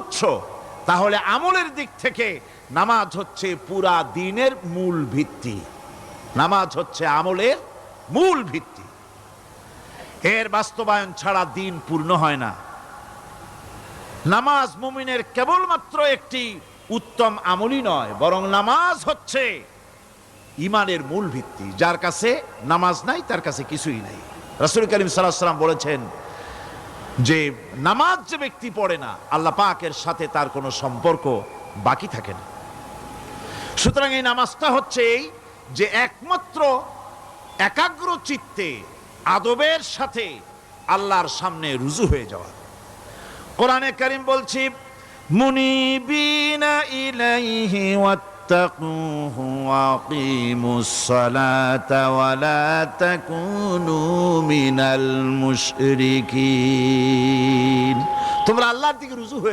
বুঝছো, তাহলে আমলের দিক থেকে নামাজ হচ্ছে পুরা দ্বীনের মূল ভিত্তি। নামাজ হচ্ছে আমলের মূল ভিত্তি, এর বাস্তবায়ন ছাড়া দ্বীন পূর্ণ হয় না। নামাজ মুমিনের কেবলমাত্র একটি উত্তম আমলই নয়, বরং নামাজ হচ্ছে ঈমানের মূল ভিত্তি। যার কাছে নামাজ নাই তার কাছে কিছুই নাই। রাসূল করিম সাল্লাল্লাহু আলাইহি ওয়াসাল্লাম বলেছেন যে নামাজ যে ব্যক্তি পড়ে না, আল্লাহ পাকের সাথে তার কোনো সম্পর্ক বাকি থাকে না। সুতরাং এই নামাজটা হচ্ছে এই যে একমাত্র একাগ্র চিত্তে আদবের সাথে আল্লাহর সামনে রুজু হয়ে যাওয়া। কোরআনে কারীম বলছি, মুনিবিনা ইলাইহি ওয়াত্তাকুহু ওয়াকিমুস সালাতা ওয়া লা তাকুনু মিনাল মুশরিকিন। তোমরা আল্লাহর দিকে রুজু হয়ে